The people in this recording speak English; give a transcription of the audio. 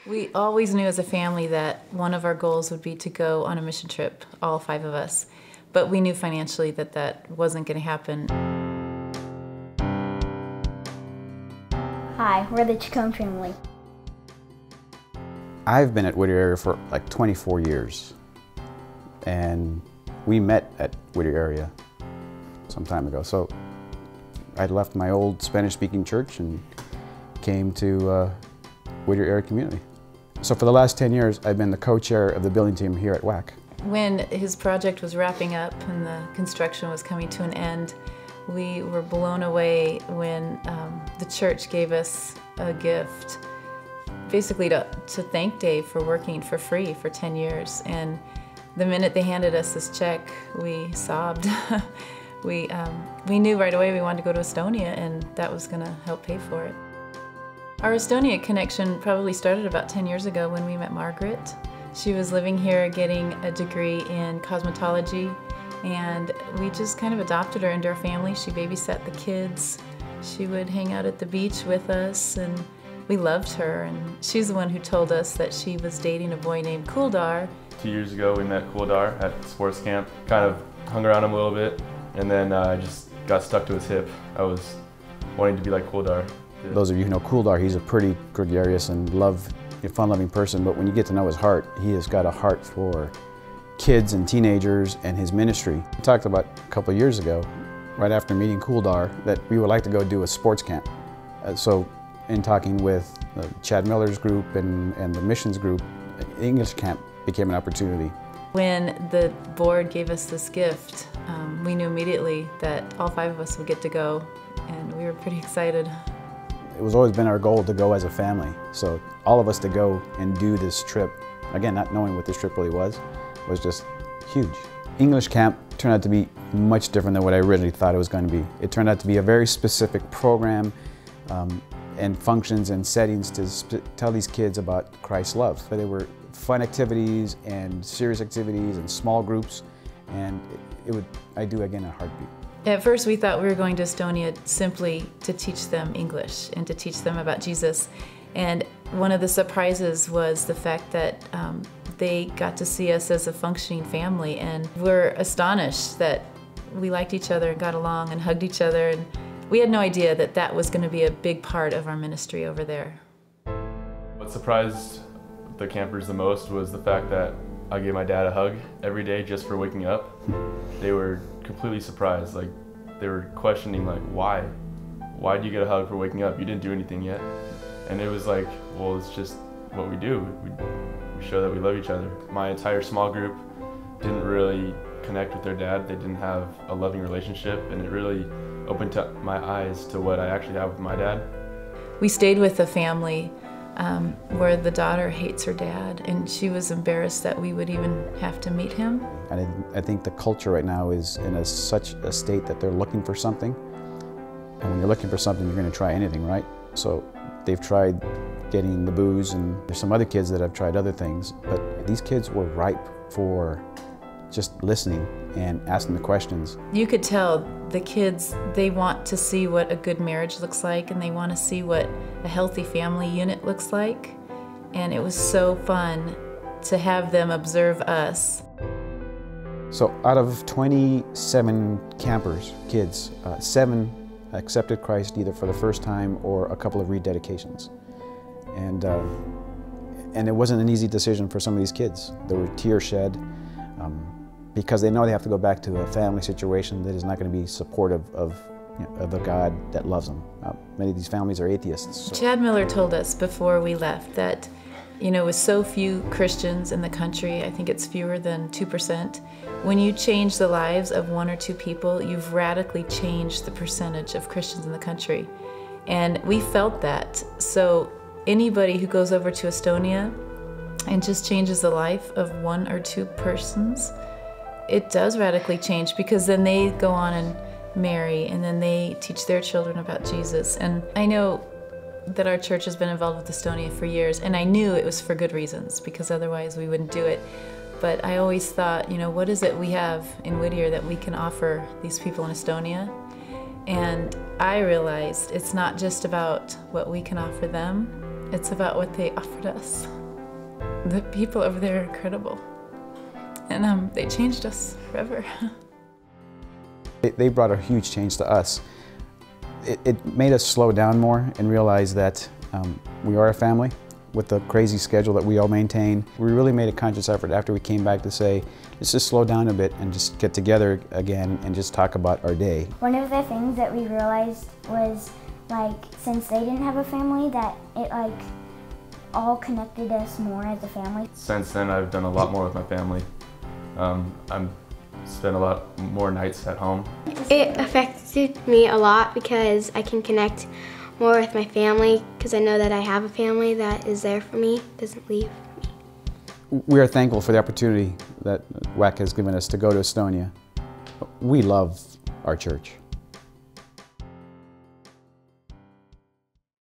We always knew as a family that one of our goals would be to go on a mission trip, all 5 of us. But we knew financially that that wasn't going to happen. Hi, we're the Chacon Family. I've been at Whittier Area for like 24 years. And we met at Whittier Area some time ago. So I left my old Spanish-speaking church and came to Whittier Area Community. So for the last 10 years, I've been the co-chair of the building team here at WAC. When his project was wrapping up and the construction was coming to an end, we were blown away when the church gave us a gift, basically to thank Dave for working for free for 10 years. And the minute they handed us this check, we sobbed. We knew right away we wanted to go to Estonia, and that was going to help pay for it. Our Estonia connection probably started about 10 years ago when we met Margaret. She was living here getting a degree in cosmetology, and we just kind of adopted her into our family. She babysat the kids. She would hang out at the beach with us, and we loved her. And she's the one who told us that she was dating a boy named Kuldar. 2 years ago we met Kuldar at sports camp, kind of hung around him a little bit, and then I just got stuck to his hip. I was wanting to be like Kuldar. Those of you who know Kuldar, he's a pretty gregarious and fun-loving person, but when you get to know his heart, he has got a heart for kids and teenagers and his ministry. We talked about a couple of years ago, right after meeting Kuldar, that we would like to go do a sports camp. So in talking with Chad Miller's group and the missions group, English camp became an opportunity. When the board gave us this gift, we knew immediately that all 5 of us would get to go, and we were pretty excited. It was always been our goal to go as a family. So all of us to go and do this trip, again, not knowing what this trip really was just huge. English camp turned out to be much different than what I originally thought it was going to be. It turned out to be a very specific program and functions and settings to tell these kids about Christ's love. But they were fun activities and serious activities and small groups, and I'd do again in a heartbeat. At first we thought we were going to Estonia simply to teach them English and to teach them about Jesus. And one of the surprises was the fact that they got to see us as a functioning family, and we're astonished that we liked each other and got along and hugged each other. And we had no idea that that was going to be a big part of our ministry over there. What surprised the campers the most was the fact that I gave my dad a hug every day just for waking up. They were completely surprised. Like, they were questioning, like, why? Why do you get a hug for waking up? You didn't do anything yet. And it was like, well, it's just what we do. We show that we love each other. My entire small group didn't really connect with their dad. They didn't have a loving relationship, and it really opened up my eyes to what I actually have with my dad. We stayed with a family where the daughter hates her dad, and she was embarrassed that we would even have to meet him. And I think the culture right now is in such a state that they're looking for something. And when you're looking for something, you're going to try anything, right? So they've tried getting the booze, and there's some other kids that have tried other things, but these kids were ripe for just listening and asking the questions. You could tell the kids, they want to see what a good marriage looks like, and they want to see what a healthy family unit looks like. And it was so fun to have them observe us. So out of 27 campers, kids, 7 accepted Christ either for the first time or a couple of rededications. And it wasn't an easy decision for some of these kids. There were tears shed because they know they have to go back to a family situation that is not going to be supportive of a God that loves them. Many of these families are atheists. So. Chad Miller told us before we left that, with so few Christians in the country, I think it's fewer than 2%, when you change the lives of 1 or 2 people, you've radically changed the percentage of Christians in the country. And we felt that. So anybody who goes over to Estonia and just changes the life of 1 or 2 persons, it does radically change, because then they go on and marry, and then they teach their children about Jesus. And I know that our church has been involved with Estonia for years, and I knew it was for good reasons, because otherwise we wouldn't do it. But I always thought, what is it we have in Whittier that we can offer these people in Estonia? And I realized it's not just about what we can offer them, It's about what they offered us. The people over there are incredible. And they changed us forever. They brought a huge change to us. It made us slow down more and realize that we are a family with the crazy schedule that we all maintain. We really made a conscious effort after we came back to say, let's just slow down a bit and just get together again and just talk about our day. One of the things that we realized was, like, since they didn't have a family, that it, like, all connected us more as a family. Since then, I've done a lot more with my family. I'm spent a lot more nights at home. It affected me a lot because I can connect more with my family because I know that I have a family that is there for me, doesn't leave me. We are thankful for the opportunity that WAC has given us to go to Estonia. We love our church.